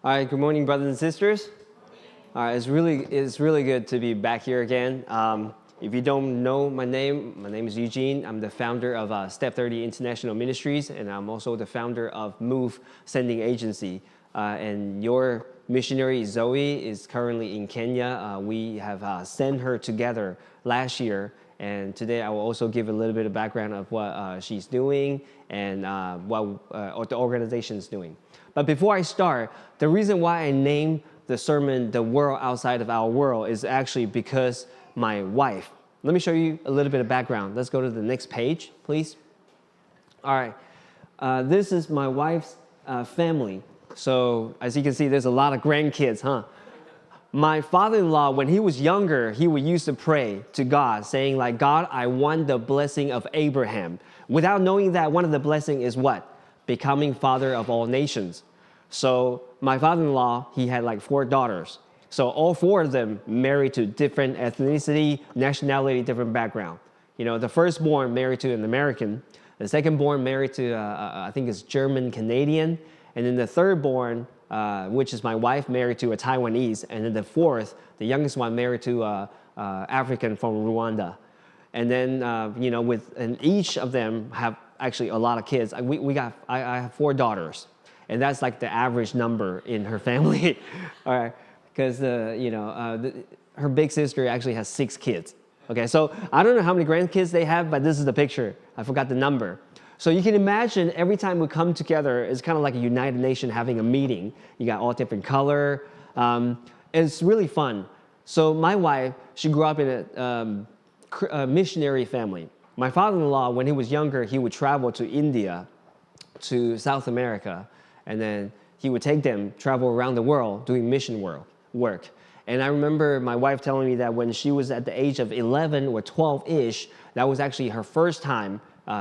All right, good morning, brothers and sisters. All right, it's really good to be back here again. If you don't know my name is Eugene. I'm the founder of Step 30 International Ministries, and I'm also the founder of Move Sending Agency. And your missionary, Zoe, is currently in Kenya. We have sent her together last year, and today I will also give a little bit of background of what she's doing and what the organization is doing. But before I start, the reason why I named the sermon "The World Outside of Our World" is actually because my wife. Let me show you a little bit of background. Let's go to the next page, please. All right, this is my wife's family. So as you can see, there's a lot of grandkids, huh? My father-in-law, when he was younger, he would used to pray to God, saying like, God, I want the blessing of Abraham. Without knowing that one of the blessing is what? Becoming father of all nations. So my father-in-law, he had like 4 daughters. So all 4 of them married to different ethnicity, nationality, different background. You know, the firstborn married to an American, the secondborn married to, I think it's German-Canadian, and then the thirdborn, which is my wife, married to a Taiwanese, and then the fourth, the youngest one, married to African from Rwanda. And then, and each of them have actually a lot of kids. I have 4 daughters, and that's like the average number in her family. All right, because her big sister actually has 6 kids. Okay, so I don't know how many grandkids they have, but this is the picture. I forgot the number. So you can imagine every time we come together, it's kind of like a United Nations having a meeting. You got all different color. And it's really fun. So my wife, she grew up in a missionary family. My father-in-law, when he was younger, he would travel to India, to South America, and then he would take them, travel around the world doing mission work. And I remember my wife telling me that when she was at the age of 11 or 12-ish, that was actually her first time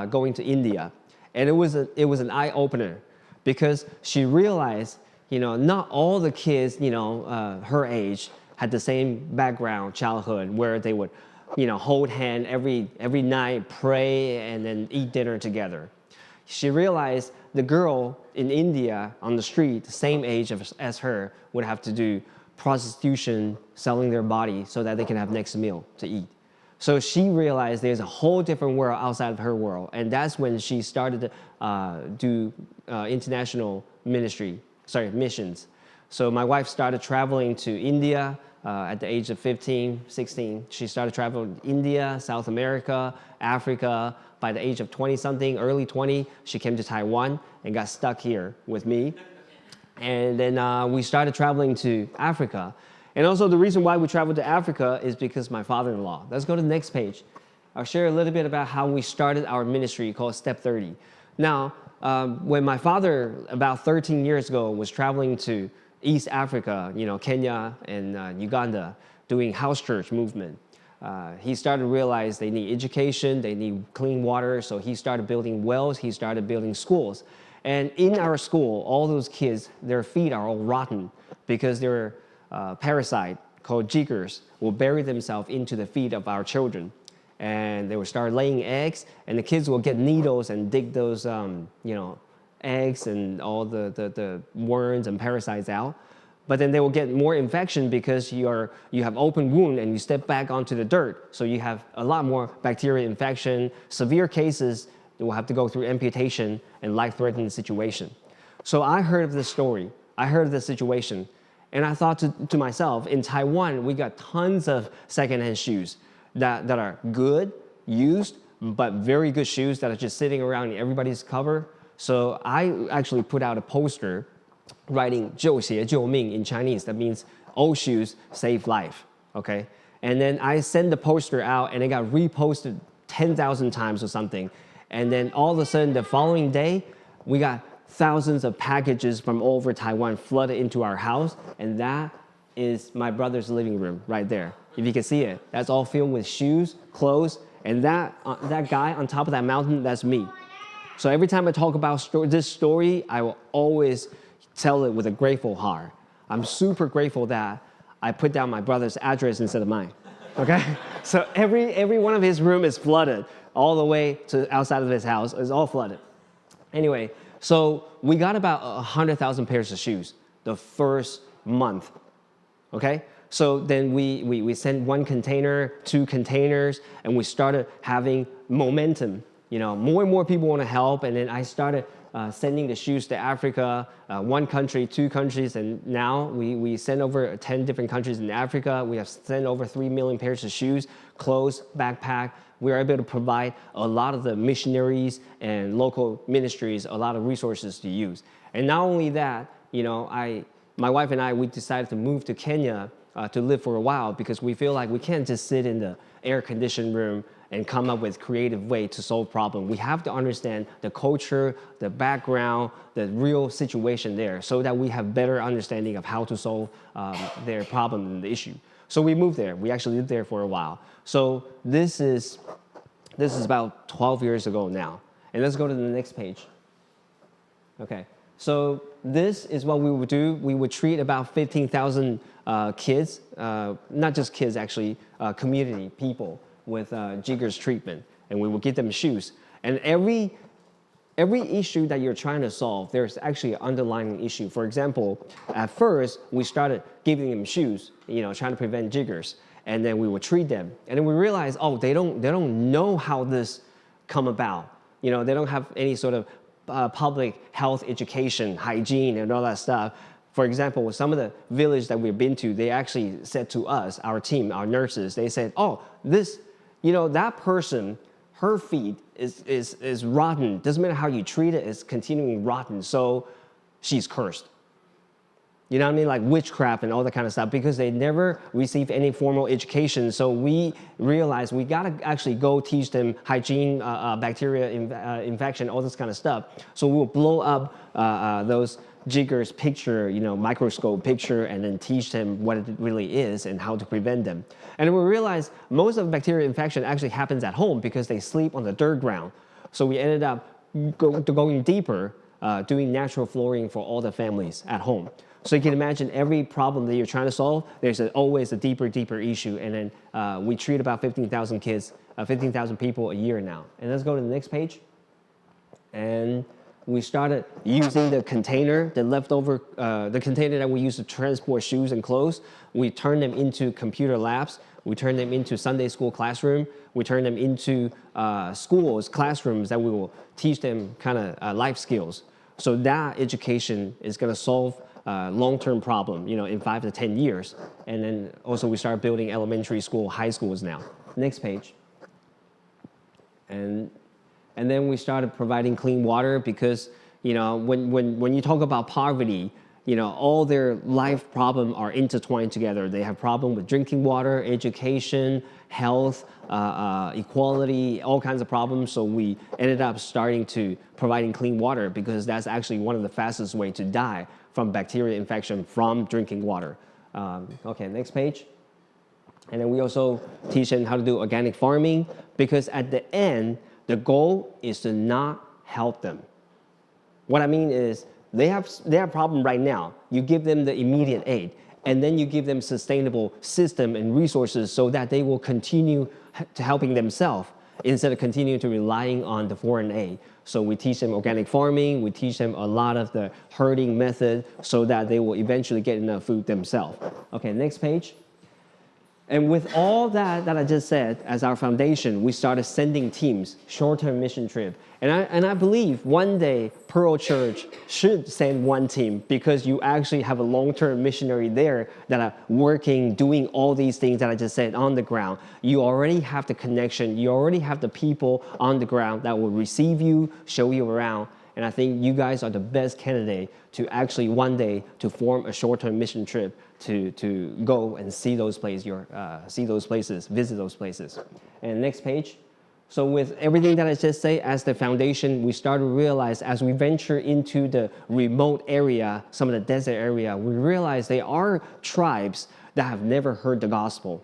going to India. And it was an eye-opener because she realized, not all the kids, her age had the same background, childhood, where they would, hold hand every night, pray, and then eat dinner together. She realized the girl in India on the street, the same age as her, would have to do prostitution, selling their body so that they can have next meal to eat. So she realized there's a whole different world outside of her world, and that's when she started to do international missions. So my wife started traveling to India at the age of 15, 16. She started traveling to India, South America, Africa. By the age of 20-something, early 20, she came to Taiwan and got stuck here with me. And then we started traveling to Africa. And also the reason why we traveled to Africa is because my father-in-law. Let's go to the next page. I'll share a little bit about how we started our ministry called Step 30. Now, when my father, about 13 years ago, was traveling to East Africa, Kenya and Uganda, doing house church movement, he started to realize they need education, they need clean water, so he started building wells, he started building schools. And in our school, all those kids, their feet are all rotten because they're parasite called jiggers will bury themselves into the feet of our children, and they will start laying eggs, and the kids will get needles and dig those eggs and all the worms and parasites out. But then they will get more infection because you have open wound and you step back onto the dirt, so you have a lot more bacteria infection. Severe cases, they will have to go through amputation and life-threatening situation. So I heard of this story. I heard of this situation. And I thought to myself, in Taiwan, we got tons of secondhand shoes that are good, used, but very good shoes that are just sitting around in everybody's cover. So I actually put out a poster writing 旧鞋救命 in Chinese. That means old shoes save life, okay? And then I sent the poster out and it got reposted 10,000 times or something. And then all of a sudden, the following day, we got thousands of packages from all over Taiwan flooded into our house, and that is my brother's living room right there. If you can see it, that's all filled with shoes, clothes, and that guy on top of that mountain, that's me. So every time I talk about this story, I will always tell it with a grateful heart. I'm super grateful that I put down my brother's address instead of mine, okay? So every one of his room is flooded, all the way to outside of his house is all flooded. Anyway, so we got about 100,000 pairs of shoes the first month. Okay? So then we sent 1 container, 2 containers, and we started having momentum. More and more people want to help, and then I started sending the shoes to Africa, 1 country, 2 countries, and now we send over 10 different countries in Africa. We have sent over 3 million pairs of shoes, clothes, backpack. We are able to provide a lot of the missionaries and local ministries a lot of resources to use. And not only that, my wife and I, we decided to move to Kenya to live for a while because we feel like we can't just sit in the air-conditioned room and come up with creative way to solve problem. We have to understand the culture, the background, the real situation there so that we have better understanding of how to solve their problem and the issue. So we moved there. We actually lived there for a while. So this is about 12 years ago now. And let's go to the next page. Okay. So this is what we would do. We would treat about 15,000 kids, not just kids actually, community people with Jiggers treatment, and we will give them shoes. And every issue that you're trying to solve, there's actually an underlying issue. For example, at first we started giving them shoes, trying to prevent jiggers, and then we would treat them, and then we realized, oh, they don't know how this come about. They don't have any sort of public health education, hygiene, and all that stuff. For example, with some of the villages that we've been to, they actually said to us, our team, our nurses, they said, oh, that person, her feet is rotten. Doesn't matter how you treat it, it's continuing rotten. So she's cursed. You know what I mean? Like witchcraft and all that kind of stuff, because they never received any formal education. So we realized we got to actually go teach them hygiene, bacteria infection, all this kind of stuff. So we'll blow up those jiggers picture, microscope picture, and then teach them what it really is and how to prevent them. And we realized most of bacterial infection actually happens at home because they sleep on the dirt ground. So we ended up going deeper, doing natural flooring for all the families at home. So you can imagine every problem that you're trying to solve, there's always a deeper issue. And then we treat about 15,000 kids, 15,000 people a year now. And let's go to the next page. And we started using the container, the leftover, the container that we use to transport shoes and clothes. We turned them into computer labs. We turned them into Sunday school classroom. We turned them into schools, classrooms that we will teach them kind of life skills. So that education is going to solve long-term problem, in 5 to 10 years. And then also we start building elementary school, high schools now. Next page. And then we started providing clean water because, when you talk about poverty, all their life problems are intertwined together. They have problem with drinking water, education, health, equality, all kinds of problems. So we ended up starting to providing clean water because that's actually one of the fastest way to die from bacteria infection from drinking water. Okay, next page. And then we also teach them how to do organic farming because at the end, the goal is to not help them. What I mean is they have a problem right now. You give them the immediate aid, and then you give them sustainable system and resources so that they will continue to helping themselves instead of continuing to relying on the foreign aid. So we teach them organic farming, we teach them a lot of the herding method so that they will eventually get enough food themselves. Okay, next page. And with all that I just said as our foundation, we started sending teams, short-term mission trip. And I believe one day Pearl Church should send one team because you actually have a long-term missionary there that are working, doing all these things that I just said on the ground. You already have the connection. You already have the people on the ground that will receive you, show you around. And I think you guys are the best candidate to actually one day to form a short-term mission trip to go and see those places, visit those places. And next page. So with everything that I just say as the foundation, we start to realize as we venture into the remote area, some of the desert area, we realize there are tribes that have never heard the gospel.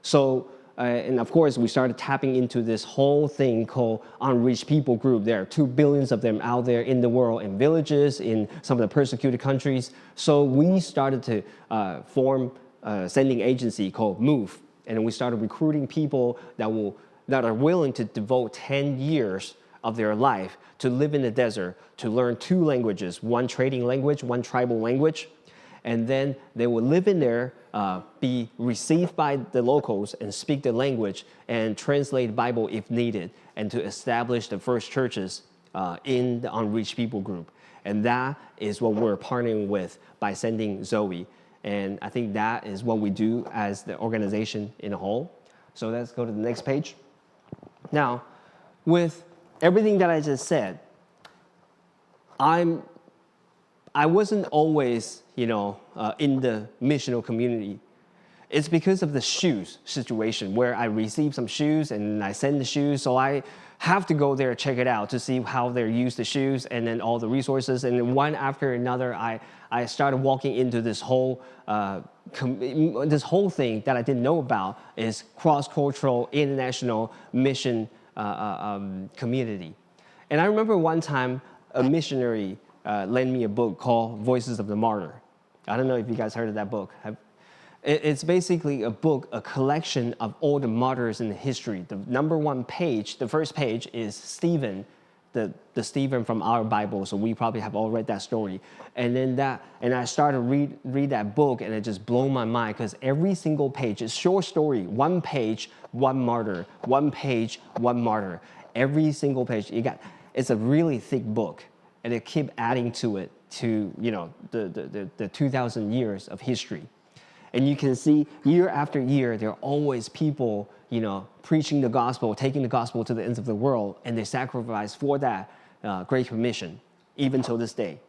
So, and of course, we started tapping into this whole thing called unreached people group. There are 2 billion of them out there in the world, in villages, in some of the persecuted countries. So we started to form a sending agency called MOVE. And we started recruiting people that are willing to devote 10 years of their life to live in the desert, to learn 2 languages, one trading language, one tribal language. and then they would live in there, be received by the locals and speak the language and translate the Bible if needed, and to establish the first churches in the unreached people group. And that is what we're partnering with by sending Zoe. And I think that is what we do as the organization in a whole. So let's go to the next page. Now, with everything that I just said, I wasn't always, in the missional community. It's because of the shoes situation where I received some shoes and I send the shoes, so I have to go there, check it out to see how they use the shoes and then all the resources. And then one after another, I started walking into this whole thing that I didn't know about is cross-cultural international mission community. And I remember one time a missionary lent me a book called Voices of the Martyr. I don't know if you guys heard of that book. It's basically a book, a collection of all the martyrs in the history. The number one page, the first page is Stephen, the Stephen from our Bible. So we probably have all read that story. And then I started read that book, and it just blew my mind because every single page is short story, one page, one martyr, one page, one martyr. Every single page, it's a really thick book, and it keep adding to it to the 2,000 years of history. And you can see year after year, there are always people, preaching the gospel, taking the gospel to the ends of the world, and they sacrifice for that Great Commission, even till this day.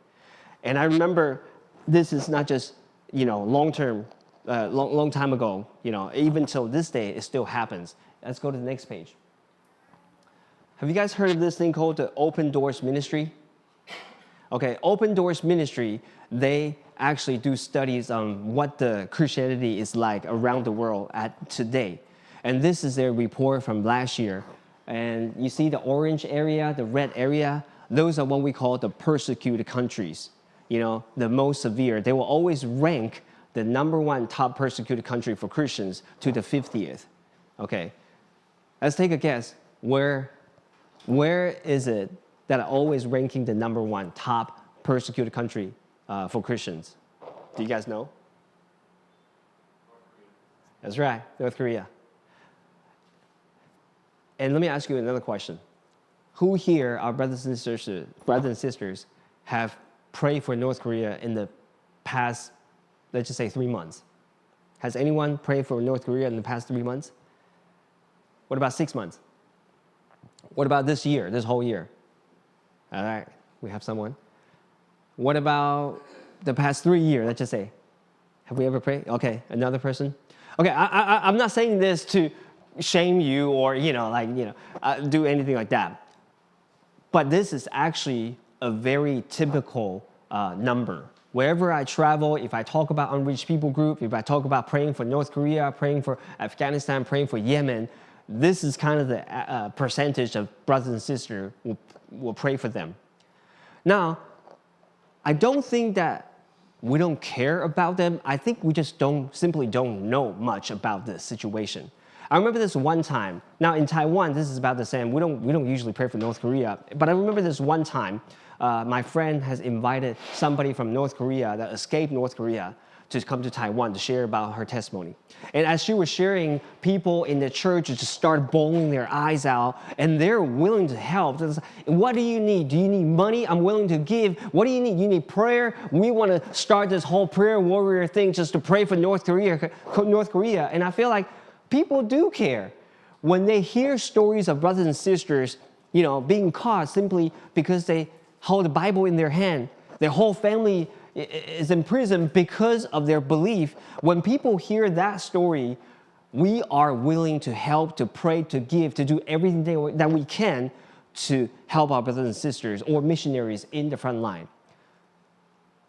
And I remember this is not just, long time ago, even till this day, it still happens. Let's go to the next page. Have you guys heard of this thing called the Open Doors Ministry? Okay, Open Doors Ministry, they actually do studies on what the Christianity is like around the world at today. And this is their report from last year. And you see the orange area, the red area, those are what we call the persecuted countries, the most severe. They will always rank the number one top persecuted country for Christians to the 50th. Okay, let's take a guess. Where is it that are always ranking the number one top persecuted country for Christians? Do you guys know? That's right, North Korea. And let me ask you another question. Who here, our brothers and sisters, have prayed for North Korea in the past, let's just say 3 months? Has anyone prayed for North Korea in the past 3 months? What about 6 months? What about this year, this whole year? All right, we have someone. What about the past 3 years, let's just say? Have we ever prayed? Okay, another person. Okay, I'm not saying this to shame you or, do anything like that. But this is actually a very typical number. Wherever I travel, if I talk about unreached people group, if I talk about praying for North Korea, praying for Afghanistan, praying for Yemen, this is kind of the percentage of brothers and sisters will pray for them. Now, I don't think that we don't care about them. I think we just simply don't know much about this situation. I remember this one time. Now in Taiwan, this is about the same. We don't usually pray for North Korea, but I remember this one time. My friend has invited somebody from North Korea that escaped North Korea to come to Taiwan to share about her testimony. And as she was sharing, people in the church just started bawling their eyes out, and they're willing to help. What do you need? Do you need money? I'm willing to give. What do you need? You need prayer? We want to start this whole prayer warrior thing just to pray for North Korea. And I feel like people do care when they hear stories of brothers and sisters, being caught simply because they hold the Bible in their hand. Their whole family is in prison because of their belief. When people hear that story, we are willing to help, to pray, to give, to do everything that we can to help our brothers and sisters or missionaries in the front line.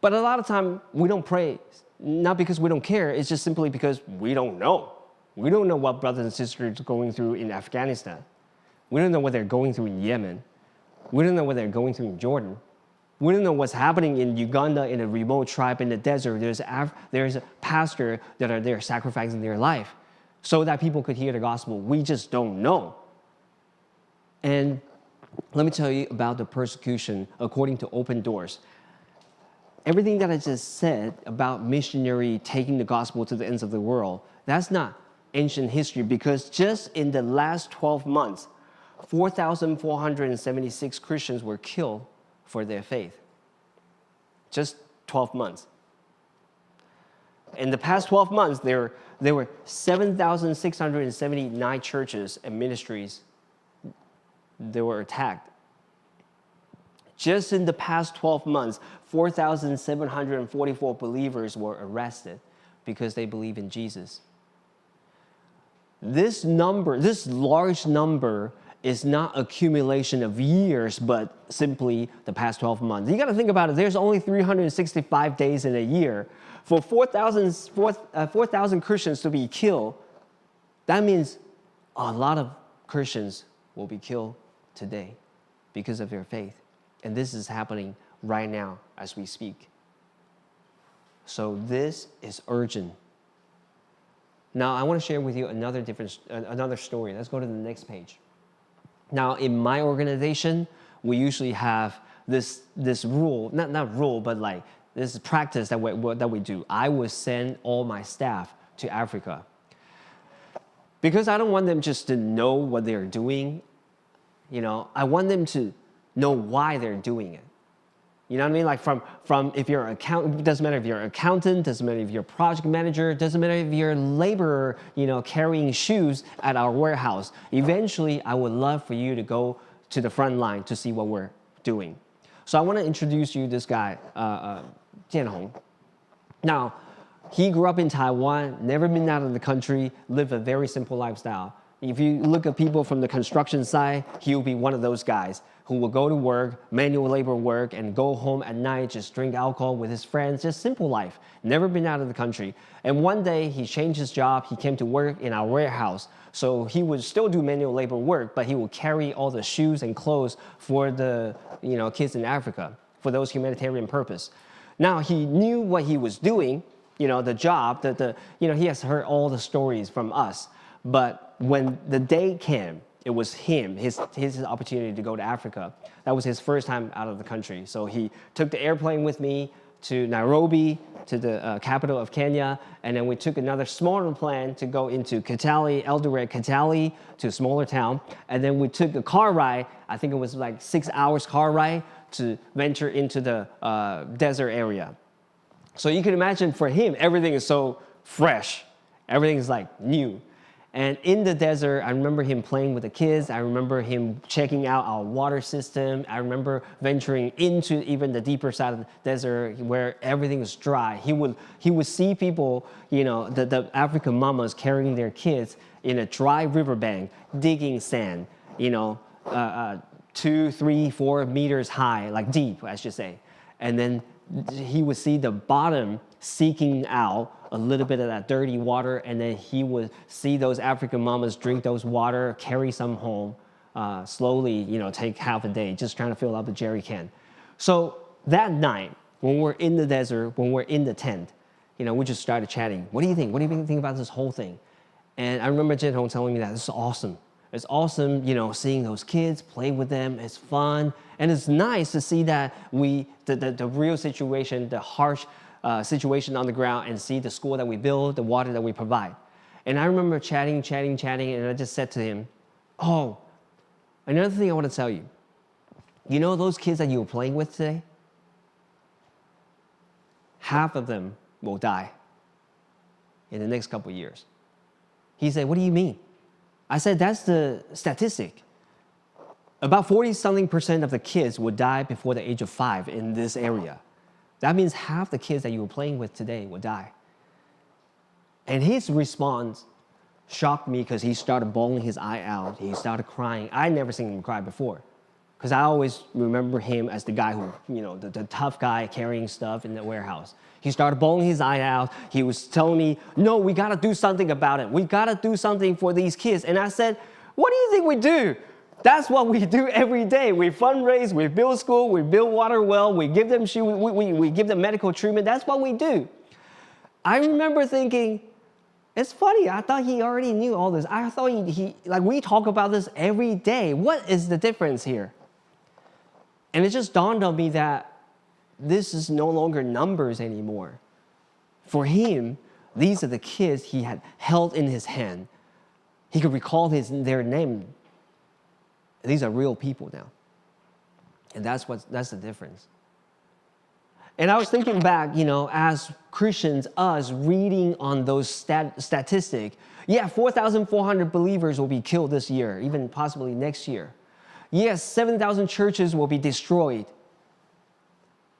But a lot of time we don't pray, not because we don't care, it's just simply because we don't know. We don't know what brothers and sisters are going through in Afghanistan. We don't know what they're going through in Yemen. We don't know what they're going through in Jordan. We don't know what's happening in Uganda, in a remote tribe in the desert. There's a pastor that are there sacrificing their life so that people could hear the gospel. We just don't know. And let me tell you about the persecution according to Open Doors. everything that I just said about missionary taking the gospel to the ends of the world, that's not ancient history, because just in the last 12 months, 4,476 Christians were killed for their faith. Just 12 months. In the past 12 months, there were 7,679 churches and ministries that were attacked. Just in the past 12 months, 4,744 believers were arrested because they believe in Jesus. This large number, is not accumulation of years, but simply the past 12 months. You got to think about it. There's only 365 days in a year. For 4,000 Christians to be killed, that means a lot of Christians will be killed today because of their faith. And this is happening right now as we speak. So this is urgent. Now, I want to share with you another story. Let's go to the next page. Now, in my organization, we usually have this rule, not rule, but like this practice that we do. I would send all my staff to Africa because I don't want them just to know what they're doing. I want them to know why they're doing it. You know what I mean? Like from if you're an accountant, it doesn't matter if you're an accountant, doesn't matter if you're a project manager, it doesn't matter if you're a laborer, carrying shoes at our warehouse. Eventually, I would love for you to go to the front line to see what we're doing. So I want to introduce you this guy, Jian Hong. Now, he grew up in Taiwan, never been out of the country, lived a very simple lifestyle. If you look at people from the construction side, he'll be one of those guys who will go to work, manual labor work, and go home at night, just drink alcohol with his friends, just simple life, never been out of the country. And one day he changed his job, he came to work in our warehouse. So he would still do manual labor work, but he would carry all the shoes and clothes for the kids in Africa, for those humanitarian purpose. Now he knew what he was doing, the job, he has heard all the stories from us. But when the day came, it was his opportunity to go to Africa. That was his first time out of the country. So he took the airplane with me to Nairobi, to the capital of Kenya, and then we took another smaller plane to go into Kitale, Eldoret, Kitale, to a smaller town. And then we took a car ride, I think it was like 6 hours car ride, to venture into the desert area. So you can imagine for him, everything is so fresh. Everything is like new. And in the desert, I remember him playing with the kids. I remember him checking out our water system. I remember venturing into even the deeper side of the desert where everything is dry. He would see people, the African mamas carrying their kids in a dry riverbank, digging sand, 2, 3, 4 meters high, like deep, I should say. And then he would see the bottom seeking out a little bit of that dirty water, and then he would see those African mamas drink those water, carry some home, slowly, take half a day, just trying to fill up the jerry can. So that night, when we're in the desert, when we're in the tent, we just started chatting. What do you think? What do you think about this whole thing? And I remember Jian Hong telling me that this is awesome. It's awesome, seeing those kids, play with them. It's fun. And it's nice to see that the real situation, the harsh situation on the ground, and see the school that we build, the water that we provide. And I remember chatting, and I just said to him, oh, another thing I want to tell you. Those kids that you were playing with today? Half of them will die in the next couple of years. He said, what do you mean? I said, that's the statistic. About 40-something% of the kids would die before the age of 5 in this area. That means half the kids that you were playing with today will die. And his response shocked me because he started bawling his eye out. He started crying. I never seen him cry before because I always remember him as the guy who, the tough guy carrying stuff in the warehouse. He started bawling his eye out. He was telling me, no, we got to do something about it. We got to do something for these kids. And I said, what do you think we do? That's what we do every day. We fundraise, we build school, we build water well, we give them we give them medical treatment. That's what we do. I remember thinking, it's funny. I thought he already knew all this. I thought we talk about this every day. What is the difference here? And it just dawned on me that this is no longer numbers anymore. For him, these are the kids he had held in his hand. He could recall their name. These are real people now. And that's the difference. And I was thinking back, as Christians, us reading on those statistics, 4,400 believers will be killed this year, even possibly next year. Yes, 7,000 churches will be destroyed.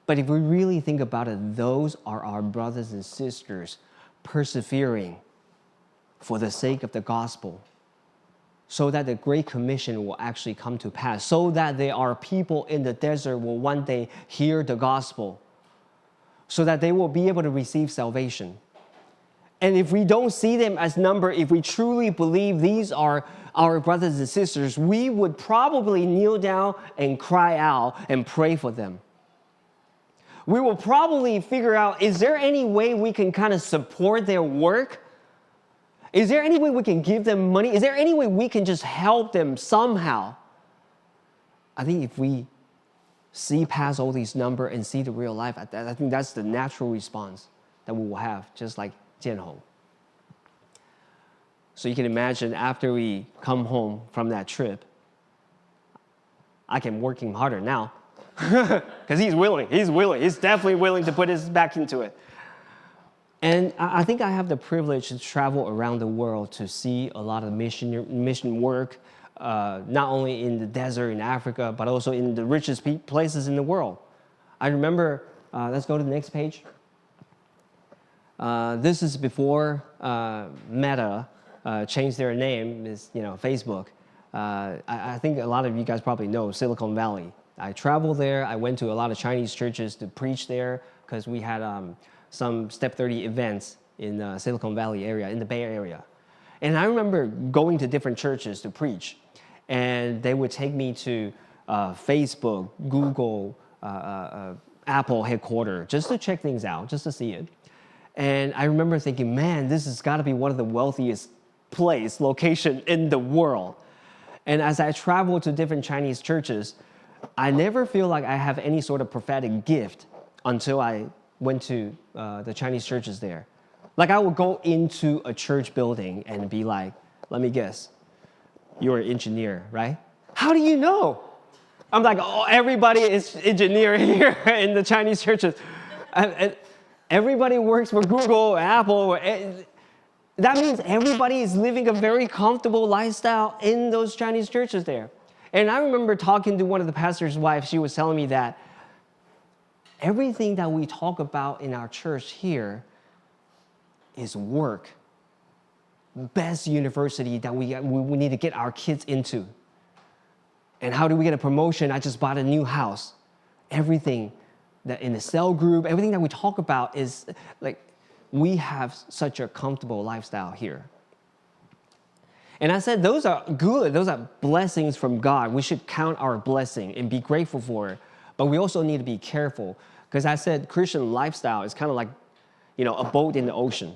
But if we really think about it, those are our brothers and sisters persevering for the sake of the gospel, so that the Great Commission will actually come to pass, so that there are people in the desert will one day hear the gospel, so that they will be able to receive salvation. And if we don't see them as number, if we truly believe these are our brothers and sisters, we would probably kneel down and cry out and pray for them. We will probably figure out, is there any way we can kind of support their work? Is there any way we can give them money? Is there any way we can just help them somehow? I think if we see past all these numbers and see the real life, I think that's the natural response that we will have, just like Jianhong. So you can imagine after we come home from that trip, I can work him harder now because he's willing. He's definitely willing to put his back into it. And I think I have the privilege to travel around the world to see a lot of mission work, not only in the desert in Africa, but also in the richest places in the world. I remember, let's go to the next page. This is before Meta changed their name, is Facebook. I think a lot of you guys probably know Silicon Valley. I traveled there. I went to a lot of Chinese churches to preach there because we had some Step 30 events in Silicon Valley area, in the Bay Area. And I remember going to different churches to preach. And they would take me to Facebook, Google, Apple headquarters, just to check things out, just to see it. And I remember thinking, man, this has got to be one of the wealthiest location in the world. And as I travel to different Chinese churches, I never feel like I have any sort of prophetic gift until I went to the Chinese churches there. Like I would go into a church building and be like, let me guess, you're an engineer, right? How do you know? I'm like, oh, everybody is engineer here in the Chinese churches. And everybody works for Google, Apple. That means everybody is living a very comfortable lifestyle in those Chinese churches there. And I remember talking to one of the pastor's wives. She was telling me that everything that we talk about in our church here is work. Best university that we need to get our kids into. And how do we get a promotion? I just bought a new house. Everything that in the cell group, everything that we talk about is like, we have such a comfortable lifestyle here. And I said, those are good. Those are blessings from God. We should count our blessing and be grateful for it. But we also need to be careful. Because I said Christian lifestyle is kind of like, a boat in the ocean.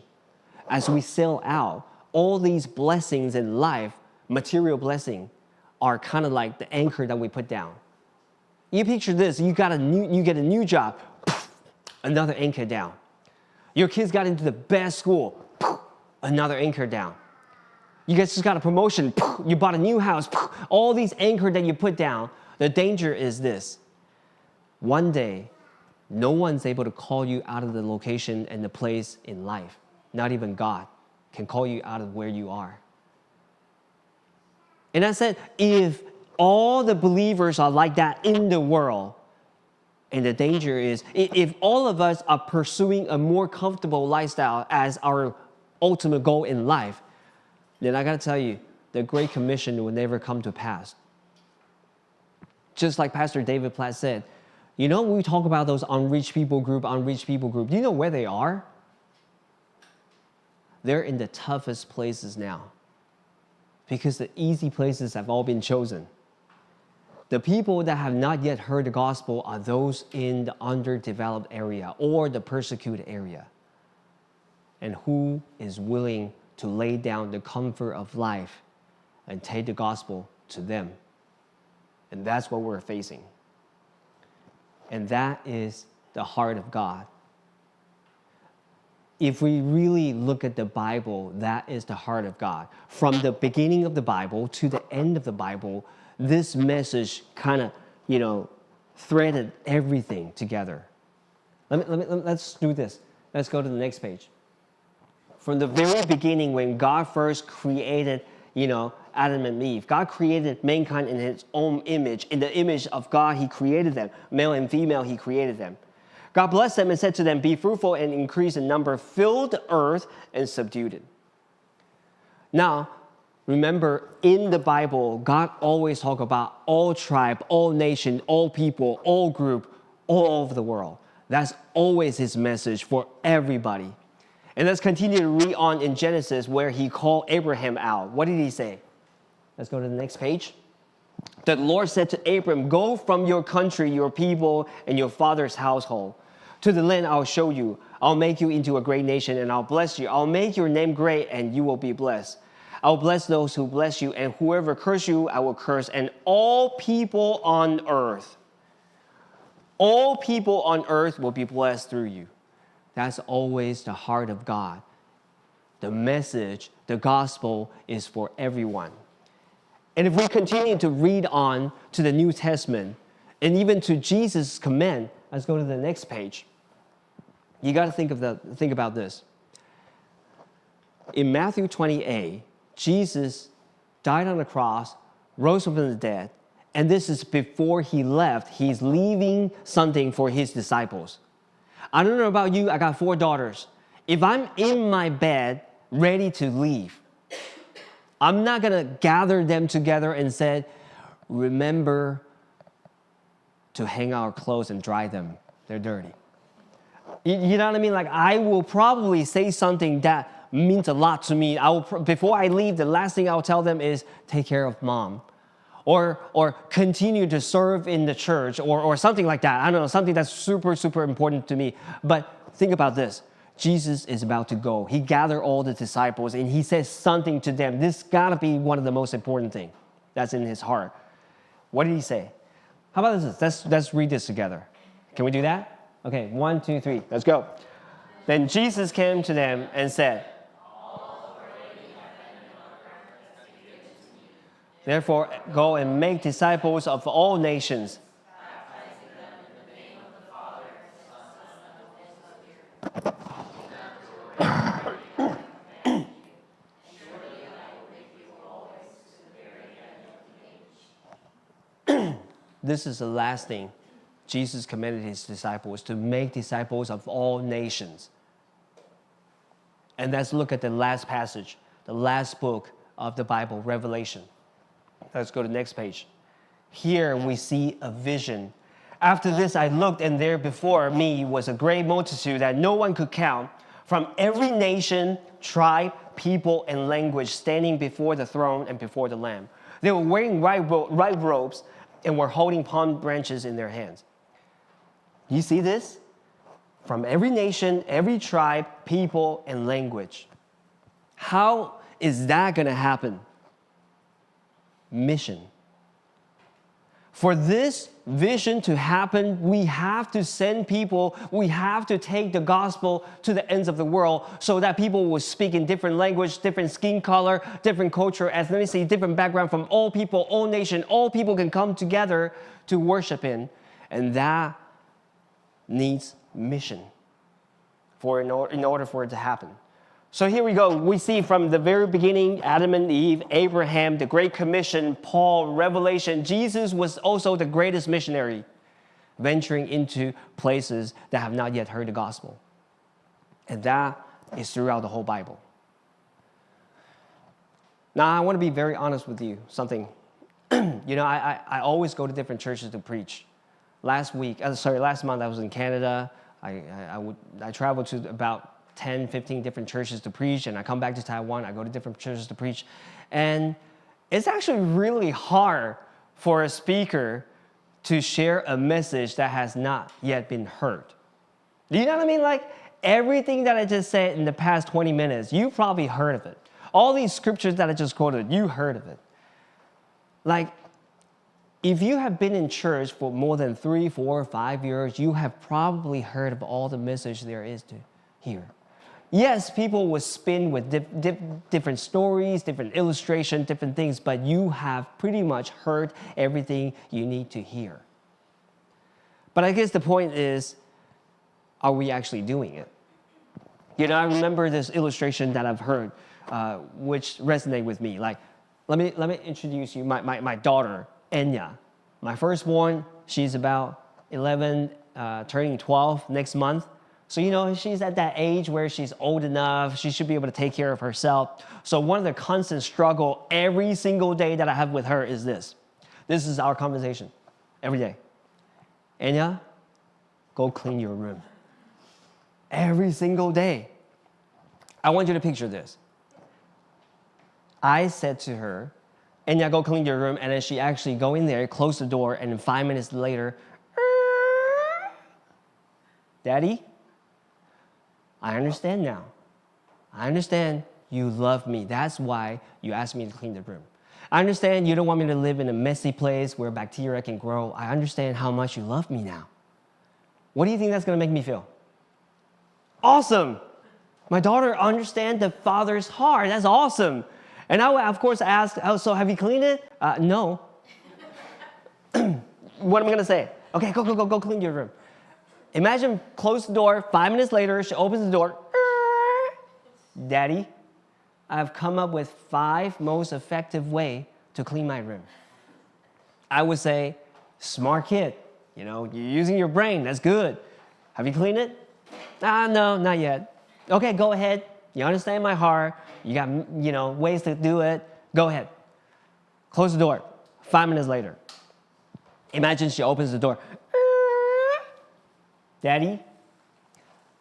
As we sail out, all these blessings in life, material blessing, are kind of like the anchor that we put down. You picture this, you get a new job, another anchor down. Your kids got into the best school, another anchor down. You guys just got a promotion, you bought a new house, all these anchors that you put down. The danger is this. One day, no one's able to call you out of the location and the place in life. Not even God can call you out of where you are. And I said, if all the believers are like that in the world, and the danger is, if all of us are pursuing a more comfortable lifestyle as our ultimate goal in life, then I got to tell you, the Great Commission will never come to pass. Just like Pastor David Platt said, when we talk about those unreached people group, do you know where they are? They're in the toughest places now because the easy places have all been chosen. The people that have not yet heard the gospel are those in the underdeveloped area or the persecuted area. And who is willing to lay down the comfort of life and take the gospel to them? And that's what we're facing. And that is the heart of God. If we really look at the Bible, that is the heart of God. From the beginning of the Bible to the end of the Bible, this message kind of, threaded everything together. Let's do this. Let's go to the next page. From the very beginning, when God first created, Adam and Eve, God created mankind in his own image. In the image of God, he created them. Male and female, he created them. God blessed them and said to them, be fruitful and increase in number, fill the earth and subdue it. Now, remember, in the Bible, God always talks about all tribe, all nation, all people, all group, all over the world. That's always his message for everybody. And let's continue to read on in Genesis where he called Abraham out. What did he say? Let's go to the next page. The Lord said to Abram, go from your country, your people, and your father's household to the land I'll show you. I'll make you into a great nation, and I'll bless you. I'll make your name great, and you will be blessed. I'll bless those who bless you, and whoever curse you, I will curse. And all people on earth will be blessed through you. That's always the heart of God. The message, the gospel is for everyone. And if we continue to read on to the New Testament and even to Jesus' command, let's go to the next page. You got to think about this. In Matthew 28, Jesus died on the cross, rose from the dead, and this is before he left. He's leaving something for his disciples. I don't know about you, I got 4 daughters. If I'm in my bed ready to leave, I'm not going to gather them together and say, remember to hang our clothes and dry them. They're dirty. You know what I mean? Like, I will probably say something that means a lot to me. Before I leave, the last thing I'll tell them is, take care of mom. Or continue to serve in the church or something like that. I don't know, something that's super, super important to me. But think about this. Jesus is about to go. He gathered all the disciples and he says something to them. This got to be one of the most important things that's in his heart. What did he say? How about this? Let's read this together. Can we do that? Okay, 1, 2, 3. Let's go. Then Jesus came to them and said, therefore, go and make disciples of all nations. This is the last thing Jesus commanded his disciples, to make disciples of all nations. And let's look at the last passage, the last book of the Bible, Revelation. Let's go to the next page. Here we see a vision. After this I looked, and there before me was a great multitude that no one could count, from every nation, tribe, people, and language, standing before the throne and before the Lamb. They were wearing white robes and were holding palm branches in their hands. You see this? From every nation, every tribe, people, and language. How is that going to happen? Mission. For this vision to happen, we have to send people, we have to take the gospel to the ends of the world so that people will speak in different language, different skin color, different culture, ethnicity, different background from all people, all nation, all people can come together to worship in. And that needs mission in order for it to happen. So here we go. We see from the very beginning, Adam and Eve, Abraham, the Great Commission, Paul, Revelation. Jesus was also the greatest missionary, venturing into places that have not yet heard the gospel. And that is throughout the whole Bible. Now, I want to be very honest with you, something. I always go to different churches to preach. Last month I was in Canada. I traveled to about 10, 15 different churches to preach, and I come back to Taiwan, I go to different churches to preach. And it's actually really hard for a speaker to share a message that has not yet been heard. Do you know what I mean? Like, everything that I just said in the past 20 minutes, you probably heard of it. All these scriptures that I just quoted, you heard of it. Like, If you have been in church for more than 3, 4, 5 years, you have probably heard of all the message there is to hear. Yes, people will spin with different stories, different illustrations, different things, but you have pretty much heard everything you need to hear. But I guess the point is, are we actually doing it? I remember this illustration that I've heard, which resonated with me. Like, let me introduce you my daughter, Enya. My firstborn, she's about 11, turning 12 next month. So, she's at that age where she's old enough, she should be able to take care of herself. So one of the constant struggle every single day that I have with her is this. This is our conversation every day. Enya, go clean your room. Every single day. I want you to picture this. I said to her, Enya, go clean your room, and then she actually go in there, close the door, and then 5 minutes later, Daddy, I understand now. I understand you love me. That's why you asked me to clean the room. I understand you don't want me to live in a messy place where bacteria can grow. I understand how much you love me now. What do you think that's going to make me feel? Awesome. My daughter understands the father's heart. That's awesome. And I would, of course, ask, so have you cleaned it? No. What am I going to say? Okay, go clean your room. Imagine, close the door, 5 minutes later, she opens the door. Daddy, I've come up with 5 most effective ways to clean my room. I would say, smart kid, you're using your brain, that's good. Have you cleaned it? No, not yet. Okay, go ahead. You understand my heart. You got, ways to do it. Go ahead. Close the door. 5 minutes later. Imagine she opens the door. Daddy,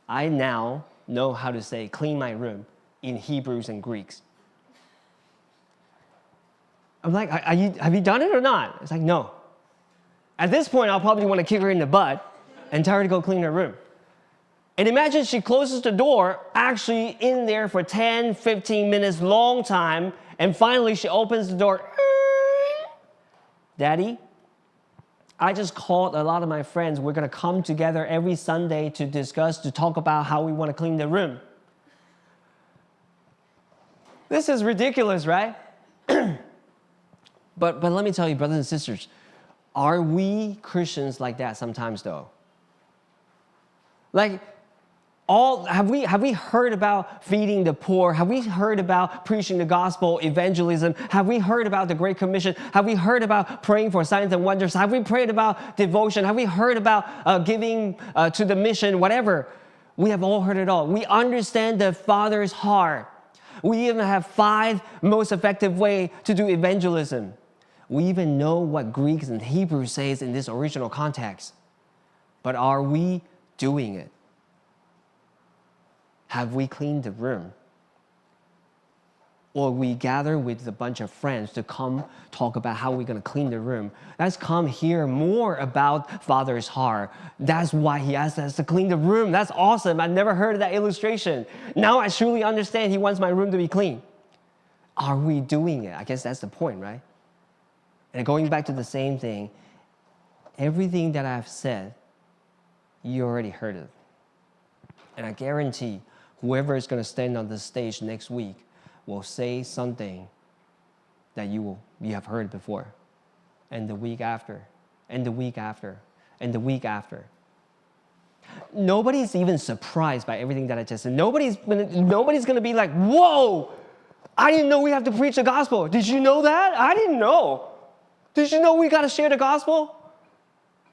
I now know how to say clean my room in Hebrews and Greeks. I'm like, have you done it or not? It's like, no. At this point, I'll probably want to kick her in the butt and tell her to go clean her room. And imagine she closes the door, actually in there for 10, 15 minutes, long time, and finally she opens the door. Daddy, I just called a lot of my friends. We're going to come together every Sunday to talk about how we want to clean the room. This is ridiculous, right? But let me tell you, brothers and sisters, are we Christians like that sometimes, though? Like, have we heard about feeding the poor? Have we heard about preaching the gospel, evangelism? Have we heard about the Great Commission? Have we heard about praying for signs and wonders? Have we prayed about devotion? Have we heard about giving to the mission, whatever? We have all heard it all. We understand the Father's heart. We even have 5 most effective ways to do evangelism. We even know what Greeks and Hebrews says in this original context. But are we doing it? Have we cleaned the room? Or we gather with a bunch of friends to come talk about how we're going to clean the room. Let's come hear more about Father's heart. That's why he asked us to clean the room. That's awesome. I've never heard of that illustration. Now I truly understand he wants my room to be clean. Are we doing it? I guess that's the point, right? And going back to the same thing, everything that I've said, you already heard it. And I guarantee whoever is going to stand on the stage next week will say something that you have heard before, and the week after, and the week after, and the week after. Nobody's even surprised by everything that I just said. Nobody's going to be like, whoa, I didn't know we have to preach the gospel. Did you know that? I didn't know. Did you know we got to share the gospel?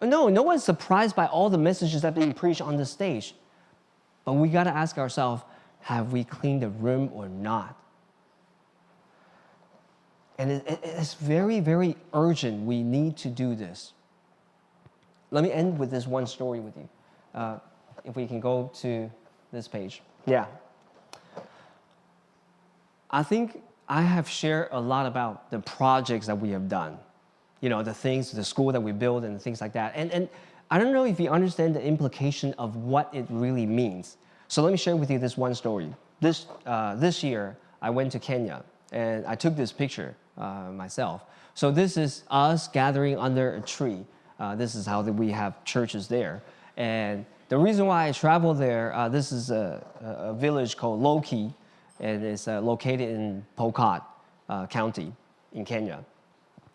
No one's surprised by all the messages that are being preached on the stage. But we got to ask ourselves, have we cleaned the room or not? And it's very, very urgent. We need to do this. Let me end with this one story with you. If we can go to this page. Yeah. I think I have shared a lot about the projects that we have done. The things, the school that we built and things like that. And I don't know if you understand the implication of what it really means. So let me share with you this one story. This year, I went to Kenya, and I took this picture myself. So this is us gathering under a tree. This is how we have churches there. And the reason why I travel there, this is a village called Loki, and it's located in Pokot County in Kenya.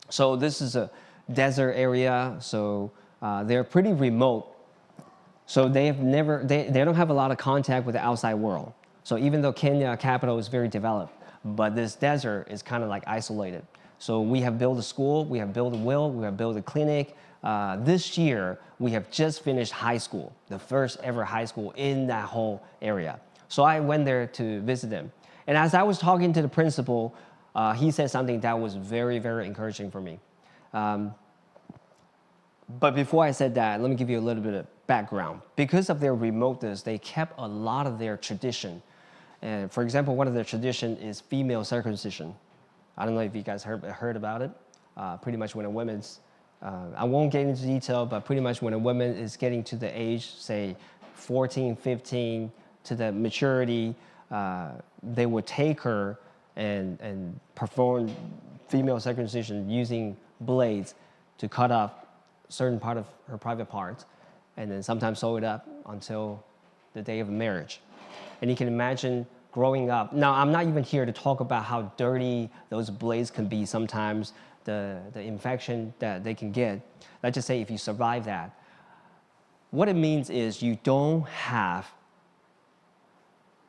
So this is a desert area, so they're pretty remote. So they don't have a lot of contact with the outside world. So even though Kenya capital is very developed, but this desert is kind of like isolated. So we have built a school, we have built a well, we have built a clinic. This year, we have just finished high school, the first ever high school in that whole area. So I went there to visit them. And as I was talking to the principal, he said something that was very, very encouraging for me. But before I said that, let me give you a little bit of background. Because of their remoteness, they kept a lot of their tradition. And for example, one of their tradition is female circumcision. I don't know if you guys heard about it. Pretty much when a woman's, I won't get into detail, but pretty much when a woman is getting to the age, say 14, 15, to the maturity, they would take her and perform female circumcision using blades to cut off certain part of her private parts, and then sometimes sew it up until the day of marriage. And you can imagine growing up. Now, I'm not even here to talk about how dirty those blades can be sometimes, the infection that they can get. Let's just say if you survive that, what it means is you don't have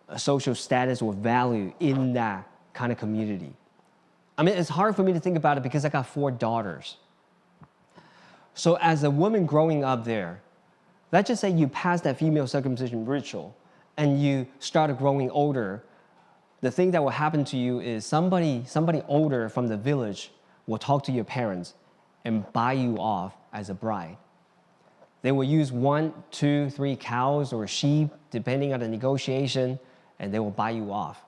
a social status or value in that kind of community. I mean, it's hard for me to think about it because I got 4 daughters. So as a woman growing up there, let's just say you pass that female circumcision ritual and you started growing older, the thing that will happen to you is somebody older from the village will talk to your parents and buy you off as a bride. They will use 1, 2, 3 cows or sheep, depending on the negotiation, and they will buy you off.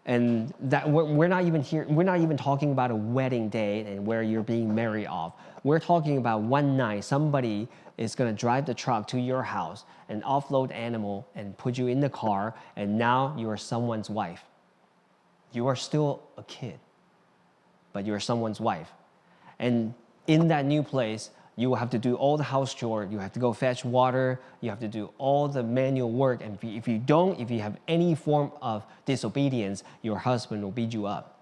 And that we're not even talking about a wedding day and where you're being married off. We're talking about one night somebody is going to drive the truck to your house and offload the animal and put you in the car, and now you are someone's wife. You are still a kid, but you're someone's wife. And in that new place, you will have to do all the house chores. You have to go fetch water. You have to do all the manual work. And if you have any form of disobedience, your husband will beat you up.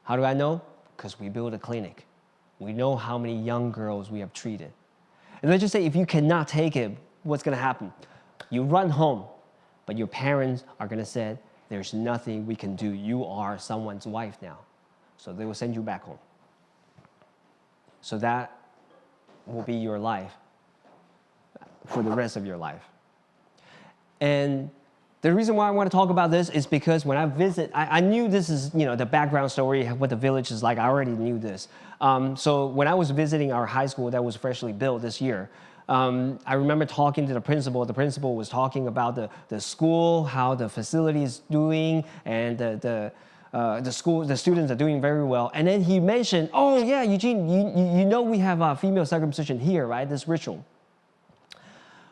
How do I know? Because we built a clinic. We know how many young girls we have treated. And let's just say if you cannot take it, what's going to happen? You run home, but your parents are going to say, there's nothing we can do. You are someone's wife now. So they will send you back home. So that will be your life for the rest of your life. And the reason why I want to talk about this is because when I visit, I knew this is, the background story, what the village is like. I already knew this. So when I was visiting our high school that was freshly built this year, I remember talking to the principal. The principal was talking about the school, how the facility is doing, and the students are doing very well. And then he mentioned, oh yeah, Eugene, you know we have female circumcision here, right? This ritual.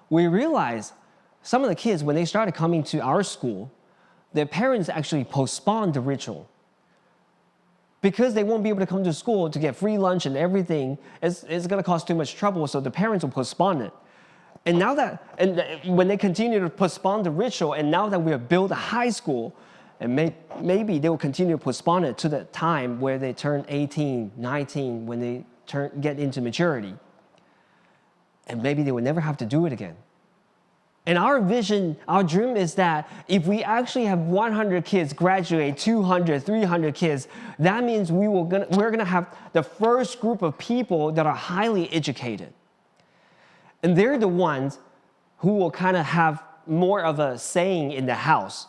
We realized some of the kids, when they started coming to our school, their parents actually postponed the ritual. Because they won't be able to come to school to get free lunch and everything, it's going to cause too much trouble, so the parents will postpone it. And now when they continue to postpone the ritual, and now that we have built a high school, and maybe they will continue to postpone it to the time where they turn 18, 19, when they get into maturity. And maybe they will never have to do it again. And our vision, our dream is that if we actually have 100 kids graduate, 200, 300 kids, that means we're going to have the first group of people that are highly educated. And they're the ones who will kind of have more of a saying in the house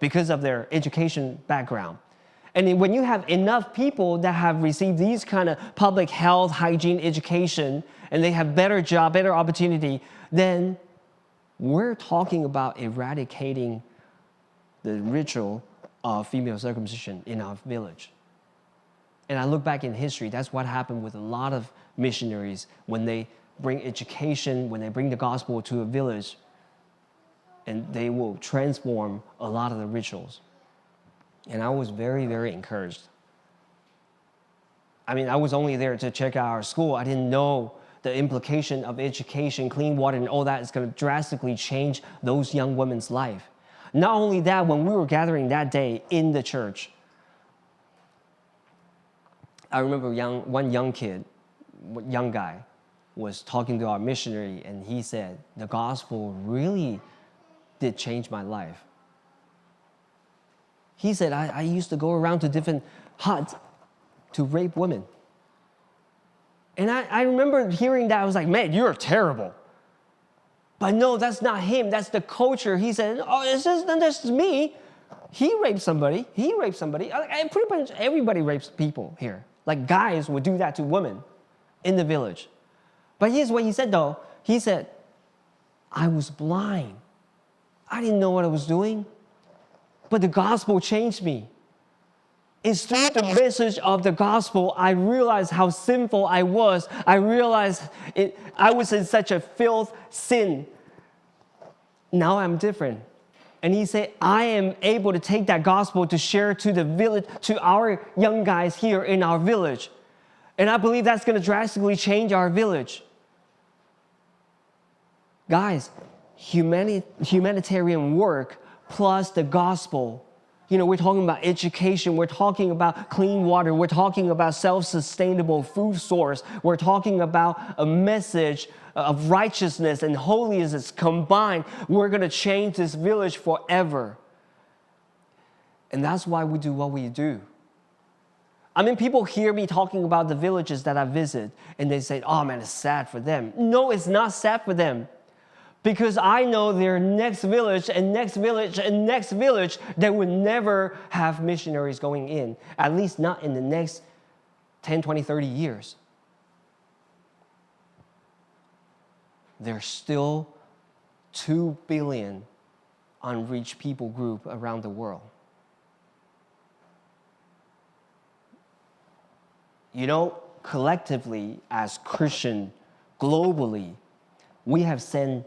because of their education background. And when you have enough people that have received these kind of public health, hygiene, education, and they have better job, better opportunity, then we're talking about eradicating the ritual of female circumcision in our village. And I look back in history, that's what happened with a lot of missionaries when they bring education, when they bring the gospel to a village, and they will transform a lot of the rituals. And I was very, very encouraged. I mean, I was only there to check out our school. I didn't know the implication of education, clean water, and all that is going to drastically change those young women's life. Not only that, when we were gathering that day in the church, I remember one young guy, was talking to our missionary, and he said, the gospel really did change my life. He said, I used to go around to different huts to rape women. And I remember hearing that. I was like, man, you're terrible. But no, that's not him. That's the culture. He said, oh, it's just me. He raped somebody. Pretty much everybody rapes people here. Like guys would do that to women in the village. But here's what he said, though. He said, I was blind. I didn't know what I was doing. But the gospel changed me. It's through the message of the gospel I realized how sinful I was. I realized I was in such a filth sin. Now I'm different. And he said, I am able to take that gospel to share to the village, to our young guys here in our village. And I believe that's going to drastically change our village. Guys, humanitarian work plus the gospel. You know, we're talking about education, we're talking about clean water, we're talking about self-sustainable food source, we're talking about a message of righteousness and holiness combined. We're going to change this village forever. And that's why we do what we do. I mean, people hear me talking about the villages that I visit, and they say, oh man, it's sad for them. No, it's not sad for them. Because I know their next village and next village and next village, they would never have missionaries going in, at least not in the next 10, 20, 30 years. There's still 2 billion unreached people group around the world. You know, collectively as Christian, globally, we have sent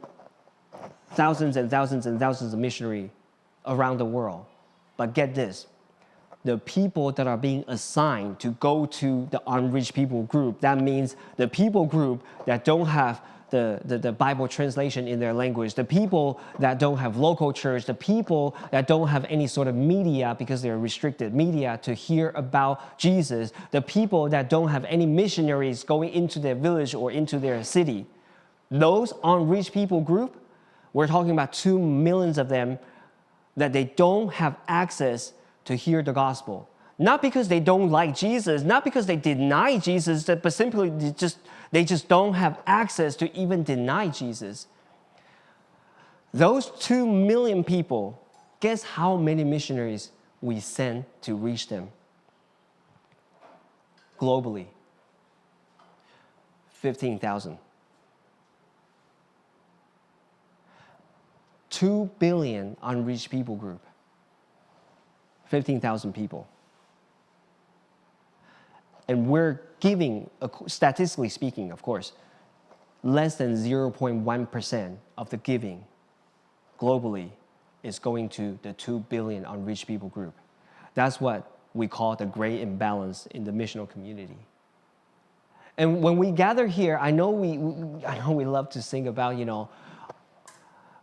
thousands and thousands and thousands of missionaries around the world. But get this, the people that are being assigned to go to the unreached people group, that means the people group that don't have the Bible translation in their language, the people that don't have local church, the people that don't have any sort of media because they're restricted media to hear about Jesus, the people that don't have any missionaries going into their village or into their city. Those unreached people group, we're talking about 2 million of them that they don't have access to hear the gospel. Not because they don't like Jesus, not because they deny Jesus, but simply they just don't have access to even deny Jesus. Those 2 million people, guess how many missionaries we send to reach them? Globally, 15,000. 2 billion unreached people group, 15,000 people. And we're giving, statistically speaking, of course, less than 0.1% of the giving globally is going to the 2 billion unreached people group. That's what we call the great imbalance in the missional community. And when we gather here, I know we love to sing about, you know,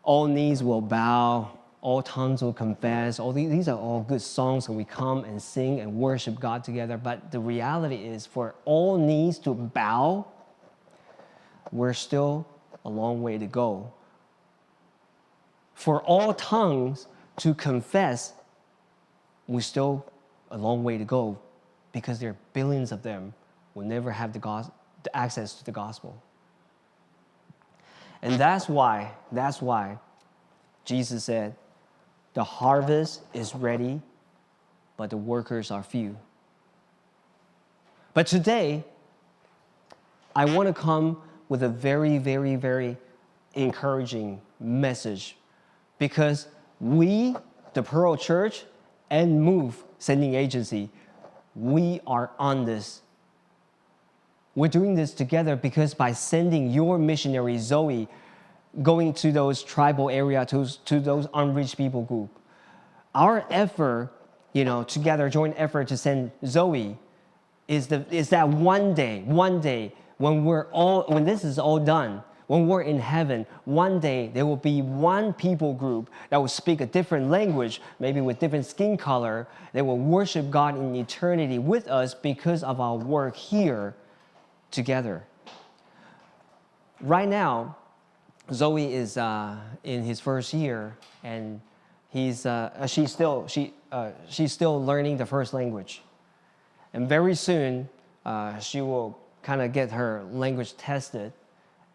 all knees will bow, all tongues will confess. These are all good songs, and we come and sing and worship God together. But the reality is, for all knees to bow, we're still a long way to go. For all tongues to confess, we're still a long way to go, because there are billions of them will never have the access to the gospel. And that's why Jesus said, the harvest is ready, but the workers are few. But today, I want to come with a very, very, very encouraging message, because we, the Pearl Church and Move Sending Agency, we are on this. We're doing this together because by sending your missionary, Zoe, going to those tribal areas, to those unreached people group, our effort, together, joint effort to send Zoe, is that one day when this is all done, when we're in heaven, one day there will be one people group that will speak a different language, maybe with different skin color. They will worship God in eternity with us because of our work here together. Right now, Zoe is in his first year, and she's still learning the first language. And very soon, she will kind of get her language tested.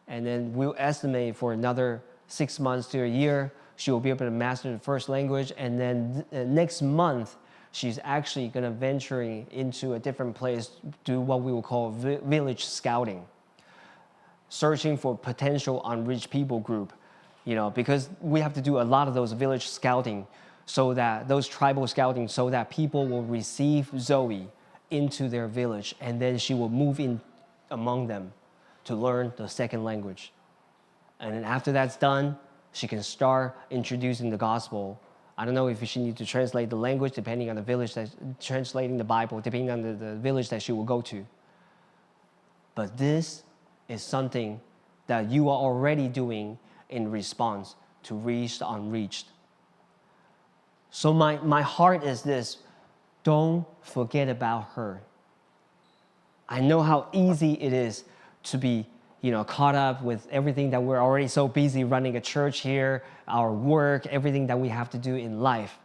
And then we'll estimate for another 6 months to a year, she will be able to master the first language. And then next month, she's actually going to venture into a different place, do what we will call village scouting, searching for potential unreached people group, because we have to do a lot of those village scouting, so that those tribal scouting, so that people will receive Zoe into their village, and then she will move in among them to learn the second language. And then after that's done, she can start introducing the gospel. I don't know if she needs to translate the language depending on the village, translating the Bible, depending on the village that she will go to. But this is something that you are already doing in response to reach the unreached. So my heart is this: don't forget about her. I know how easy it is to be caught up with everything that we're already so busy running a church here, our work, everything that we have to do in life.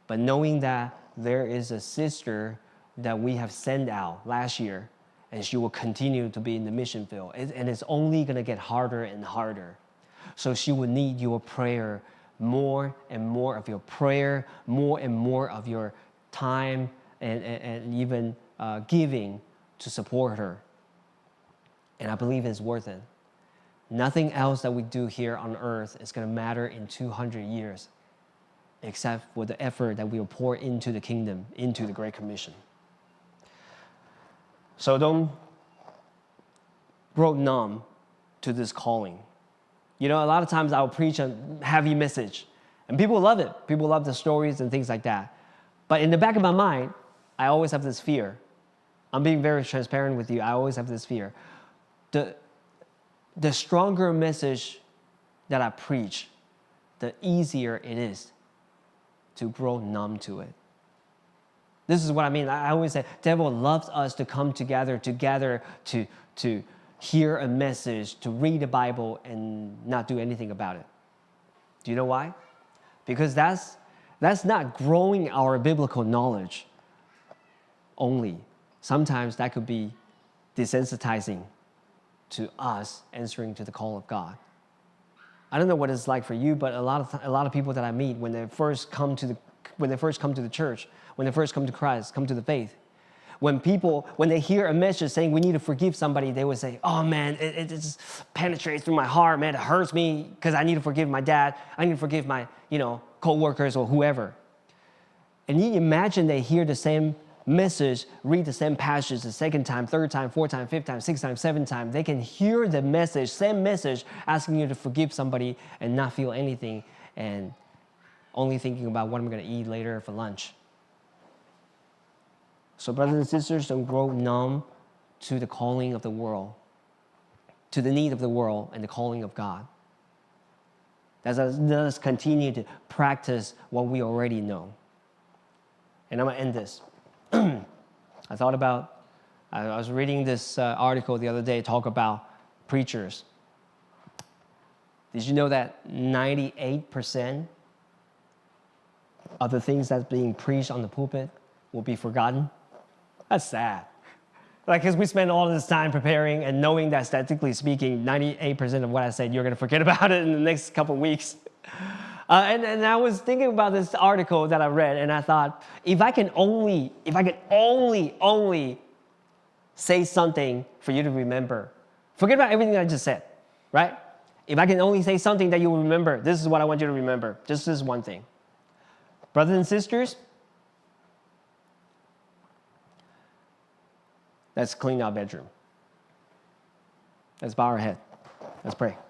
But knowing that there is a sister that we have sent out last year, and she will continue to be in the mission field, and it's only going to get harder and harder. So she will need your prayer, more and more of your prayer, more and more of your time, and even giving to support her. And I believe it's worth it. Nothing else that we do here on earth is going to matter in 200 years, except for the effort that we will pour into the kingdom, into the Great Commission. So don't grow numb to this calling. A lot of times I'll preach a heavy message, and people love it. People love the stories and things like that. But in the back of my mind, I always have this fear. I'm being very transparent with you. I always have this fear. The stronger message that I preach, the easier it is to grow numb to it. This is what I mean. I always say, devil loves us to come together to hear a message, to read the Bible and not do anything about it. Do you know why? Because that's not growing our biblical knowledge only. Sometimes that could be desensitizing to us answering to the call of God. I don't know what it's like for you, but a lot of people that I meet when they first come to the church, when they first come to Christ, come to the faith, when they hear a message saying we need to forgive somebody, they would say, "Oh man, it just penetrates through my heart, man. It hurts me because I need to forgive my dad. I need to forgive my co-workers or whoever." And you imagine they hear the same message, read the same passage the second time, third time, fourth time, fifth time, sixth time, seventh time. They can hear the message, same message, asking you to forgive somebody and not feel anything, and only thinking about what I'm going to eat later for lunch. So brothers and sisters, don't grow numb to the calling of the world, to the need of the world and the calling of God. Let us continue to practice what we already know. And I'm going to end this. I was reading this article the other day, talk about preachers. Did you know that 98% of the things that's being preached on the pulpit will be forgotten? That's sad. Because we spend all this time preparing and knowing that statistically speaking, 98% of what I said, you're going to forget about it in the next couple of weeks. And I was thinking about this article that I read, and I thought, if I could only say something for you to remember, forget about everything I just said, right? If I can only say something that you will remember, this is what I want you to remember. Just this one thing. Brothers and sisters, let's clean our bedroom. Let's bow our head. Let's pray.